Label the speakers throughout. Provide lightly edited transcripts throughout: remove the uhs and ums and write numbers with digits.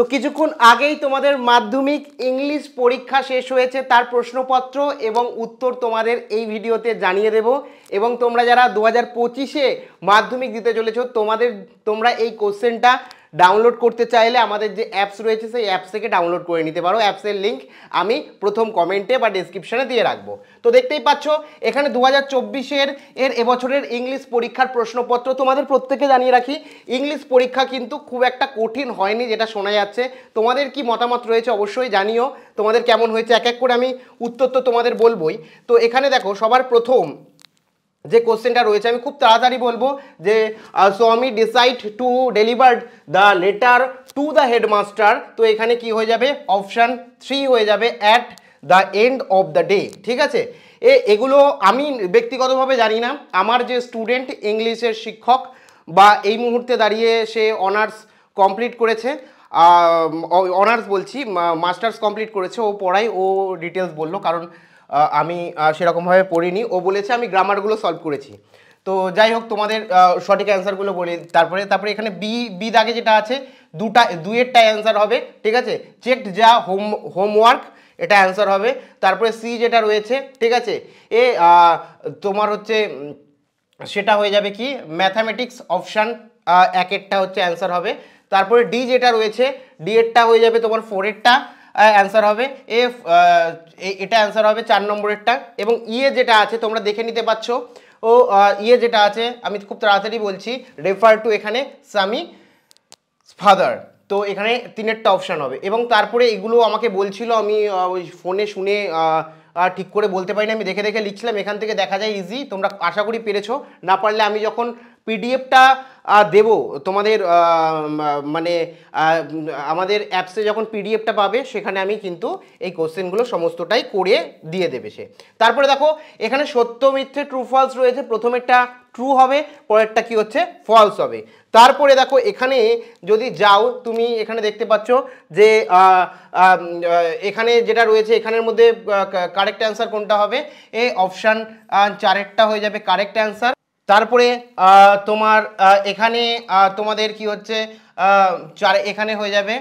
Speaker 1: তো কিছুক্ষণ আগেই তোমাদের মাধ্যমিক ইংলিশ পরীক্ষা শেষ হয়েছে, তার প্রশ্নপত্র এবং উত্তর তোমাদের এই ভিডিওতে জানিয়ে দেব। এবং তোমরা যারা 2025-এ মাধ্যমিক দিতে চলেছো তোমরা এই কোশ্চেনটা ডাউনলোড করতে চাইলে আমাদের যে অ্যাপস রয়েছে সেই অ্যাপস থেকে ডাউনলোড করে নিতে পারো। অ্যাপসের লিঙ্ক আমি প্রথম কমেন্টে বা ডেসক্রিপশনে দিয়ে রাখবো। তো দেখতেই পাচ্ছ এখানে 2024-এর এবছরের ইংলিশ পরীক্ষার প্রশ্নপত্র। তোমাদের প্রত্যেকে জানিয়ে রাখি, ইংলিশ পরীক্ষা কিন্তু খুব একটা কঠিন হয়নি যেটা শোনা যাচ্ছে। তোমাদের কি মতামত রয়েছে অবশ্যই জানিও, তোমাদের কেমন হয়েছে। এক এক করে আমি উত্তর তো তোমাদের বলবোই। তো এখানে দেখো সবার প্রথম যে কোশ্চেনটা রয়েছে আমি খুব তাড়াতাড়ি বলবো যে স্বামী decide to deliver the letter to the headmaster. তো এখানে কি হয়ে যাবে, অপশান 3 হয়ে যাবে, at the end of the day. ঠিক আছে, এগুলো আমি ব্যক্তিগতভাবে জানি না। আমার যে স্টুডেন্ট ইংলিশের শিক্ষক বা এই মুহূর্তে দাঁড়িয়ে সে অনার্স কমপ্লিট করেছে, অনার্স বলছি মাস্টার্স কমপ্লিট করেছে, ও পড়াই, ও ডিটেলস বললো, কারণ আমি সেরকমভাবে পড়িনি। ও বলেছে আমি গ্রামারগুলো সলভ করেছি। তো যাই হোক, তোমাদের সঠিক অ্যান্সারগুলো বলি। তারপরে এখানে বি দাগে যেটা আছে দুইয়েরটা অ্যান্সার হবে। ঠিক আছে, চেকড যা হোমওয়ার্ক, এটা অ্যান্সার হবে। তারপরে সি যেটা রয়েছে, ঠিক আছে, তোমার হচ্ছে সেটা হয়ে যাবে কি ম্যাথামেটিক্স, অপশান একেরটা হচ্ছে অ্যান্সার হবে। তারপরে ডি যেটা রয়েছে, ডি এরটা হয়ে যাবে তোমার 4-এরটা অ্যান্সার হবে। এটা অ্যান্সার হবে 4 নম্বরেরটা। এবং ইয়ে যেটা আছে তোমরা দেখে নিতে পারছো, ও ইয়ে যেটা আছে আমি খুব তাড়াতাড়ি বলছি, রেফার টু এখানে স্বামী ফাদার। তো এখানে 3-এরটা অপশান হবে। এবং তারপরে এগুলো আমাকে বলছিল, আমি ওই ফোনে শুনে ঠিক করে বলতে পারিনি, আমি দেখে দেখে লিখছিলাম। এখান থেকে দেখা যায় ইজি, তোমরা আশা করি পেরেছো। না পারলে আমি যখন পিডিএফটা দেব তোমাদের মানে আমাদের অ্যাপসে যখন পিডিএফটা পাবে সেখানে আমি কিন্তু এই কোশ্চেনগুলো সমস্তটাই করে দিয়ে দেবে সে। তারপরে দেখো এখানে সত্য মিথ্যে ট্রু ফলস রয়েছে। প্রথমেরটা ট্রু হবে, পরেরটা কি হচ্ছে ফলস হবে। তারপরে দেখো এখানে যদি যাও তুমি এখানে দেখতে পাচ্ছ যে এখানে যেটা রয়েছে এখানের মধ্যে কারেক্ট অ্যান্সার কোনটা হবে, অপশান 4-এরটা হয়ে যাবে কারেক্ট অ্যান্সার। তারপরে তোমার এখানে তোমাদের কি হচ্ছে এখানে হয়ে যাবে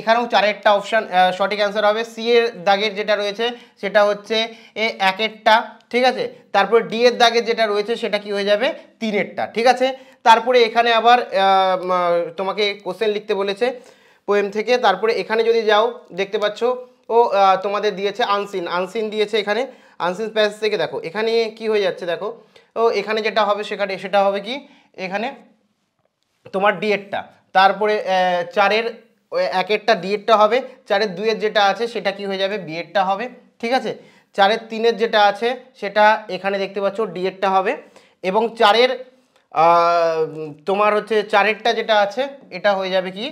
Speaker 1: এখানেও 4-এরটা অপশান সঠিক অ্যান্সার হবে। সি এর দাগের যেটা রয়েছে সেটা হচ্ছে 1-এরটা। ঠিক আছে, তারপরে ডি এর দাগের যেটা রয়েছে সেটা কি হয়ে যাবে 3-এরটা। ঠিক আছে, তারপরে এখানে আবার তোমাকে কোশ্চেন লিখতে বলেছে পোয়েম থেকে। তারপরে এখানে যদি যাও দেখতে পাচ্ছ ও তোমাদের দিয়েছে আনসিন দিয়েছে। এখানে আনসিন প্যাসেজ থেকে দেখো এখানে কি হয়ে যাচ্ছে, দেখো ও এখানে যেটা হবে সেটা হবে কি এখানে তোমার ডি-এরটা। তারপরে 4-এর 1-এরটা ডি-এরটা হবে, 4-এর 2-এর যেটা আছে সেটা কি হয়ে যাবে বি-এরটা হবে। ঠিক আছে, 4-এর 3-এর যেটা আছে সেটা এখানে দেখতে পাচ্ছ ডি-এরটা হবে। এবং 4-এর তোমার হচ্ছে 4-এরটা যেটা আছে এটা হয়ে যাবে কি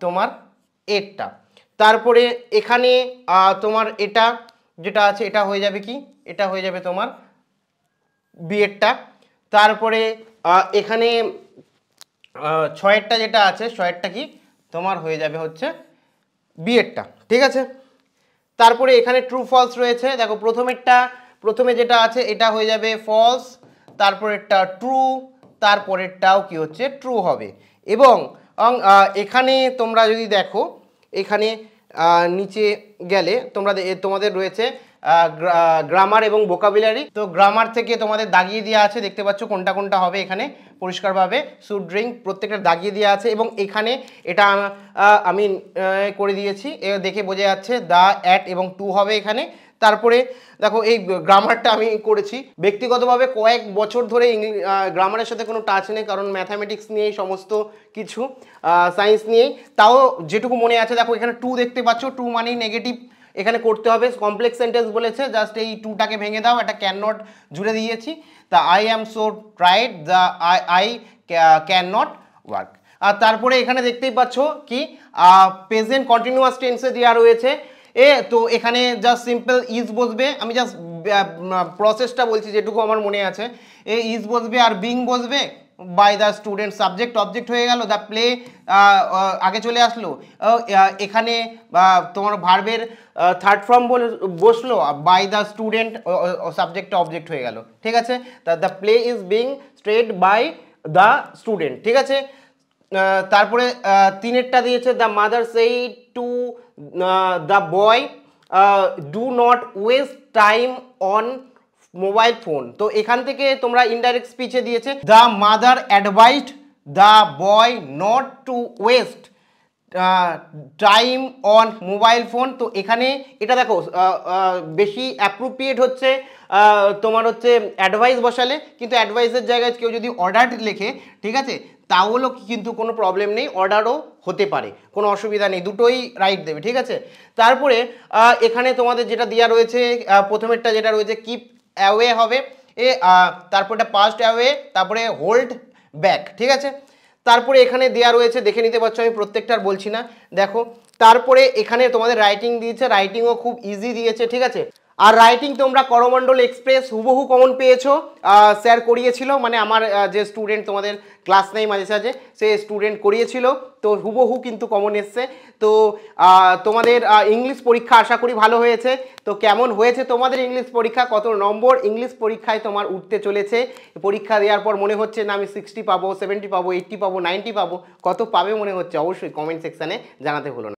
Speaker 1: তোমার এরটা। তারপরে এখানে তোমার এটা যেটা আছে এটা হয়ে যাবে কি, এটা হয়ে যাবে তোমার বি-এরটা। তারপরে এখানে 6-এরটা যেটা আছে 6-এরটা কি তোমার হয়ে যাবে হচ্ছে বি-এরটা। ঠিক আছে, তারপরে এখানে ট্রু ফলস রয়েছে। দেখো প্রথমে যেটা আছে এটা হয়ে যাবে ফলস, তারপরেরটা ট্রু, তারপরেরটাও কি হচ্ছে ট্রু হবে। এবং এখানে তোমরা যদি দেখো এখানে নিচে গেলে তোমাদের রয়েছে গ্রামার এবং ভোকাবুলারি। তো গ্রামার থেকে তোমাদের দাগিয়ে দেওয়া আছে, দেখতে পাচ্ছ কোনটা কোনটা হবে এখানে পরিষ্কারভাবে শুড ড্রিঙ্ক প্রত্যেকটা দাগিয়ে দেওয়া আছে। এবং এখানে এটা আমি করে দিয়েছি, দেখে বোঝা যাচ্ছে দ্য, অ্যাট এবং টু হবে এখানে। তারপরে দেখো এই গ্রামারটা আমি করেছি ব্যক্তিগতভাবে কয়েক বছর ধরে গ্রামারের সাথে কোনো টাচ নেই, কারণ ম্যাথামেটিক্স নিয়েই সমস্ত কিছু, সায়েন্স নিয়েই। তাও যেটুকু মনে আছে দেখো এখানে টু দেখতে পাচ্ছ, টু মানেই নেগেটিভ এখানে করতে হবে। কমপ্লেক্স সেন্টেন্স বলেছে, জাস্ট এই টুটাকে ভেঙে দাও, একটা ক্যান নট জুড়ে দিয়েছি। তা I am so tired, the I can not work. আর তারপরে এখানে দেখতেই পাচ্ছ কি প্রেজেন্ট কন্টিনিউয়াস টেন্সে দেওয়া রয়েছে। তো এখানে জাস্ট সিম্পল ইজ বসবে, আমি জাস্ট প্রসেসটা বলছি যেটুকু আমার মনে আছে। ইজ বসবে আর বিং বসবে, by the student, subject object হয়ে গেল, দ্য প্লে আগে চলে আসলো। এখানে তোমার ভার্বের থার্ড ফর্ম বসলো, বাই দ্য স্টুডেন্ট সাবজেক্টটা অবজেক্ট হয়ে গেল। ঠিক আছে, the play is being staged by the student. ঠিক আছে, তারপরে তিনেরটা দিয়েছে the mother said to the boy do not waste time on mobile phone. তো এখান থেকে তোমরা ইনডাইরেক্ট স্পিচে দিয়েছে the mother advised the boy not to waste time on mobile phone. তো এখানে এটা দেখো বেশি অ্যাপ্রোপ্রিয়েট হচ্ছে তোমার হচ্ছে অ্যাডভাইস বসালে, কিন্তু অ্যাডভাইসের জায়গায় কেউ যদি অর্ডার লেখে, ঠিক আছে, তাহলেও কিন্তু কোনো প্রবলেম নেই, অর্ডারও হতে পারে, কোনো অসুবিধা নেই, দুটোই রাইট দেবে, ঠিক আছে। তারপরে এখানে তোমাদের যেটা দেওয়া রয়েছে প্রথমেরটা যেটা রয়েছে কিপ অ্যাওয়ে হবে তারপরটা পাস্ট অ্যাওয়ে, তারপরে হোল্ড ব্যাক, ঠিক আছে। তারপরে এখানে দেওয়া রয়েছে, দেখে নিতে পারছো, আমি প্রত্যেকটার বলছি না, দেখো। তারপরে এখানে তোমাদের রাইটিং দিয়েছে, রাইটিংও খুব ইজি দিয়েছে, ঠিক আছে। আর রাইটিং তোমরা করমণ্ডল এক্সপ্রেস হুবহু কমন পেয়েছো, স্যার করিয়েছিল, মানে আমার যে স্টুডেন্ট তোমাদের ক্লাস নেই মাঝে সাঝে, সে স্টুডেন্ট করিয়েছিল, তো হুবহু কিন্তু কমন এসছে। তো তোমাদের ইংলিশ পরীক্ষা আশা করি ভালো হয়েছে। তো কেমন হয়েছে তোমাদের ইংলিশ পরীক্ষা, কত নম্বর ইংলিশ পরীক্ষায় তোমার উঠতে চলেছে, পরীক্ষা দেওয়ার পর মনে হচ্ছে না আমি 60 পাবো, 70 পাবো, 80 পাবো, 90 পাবো, কত পাবে মনে হচ্ছে, অবশ্যই কমেন্ট সেকশানে জানাতে ভুলো না।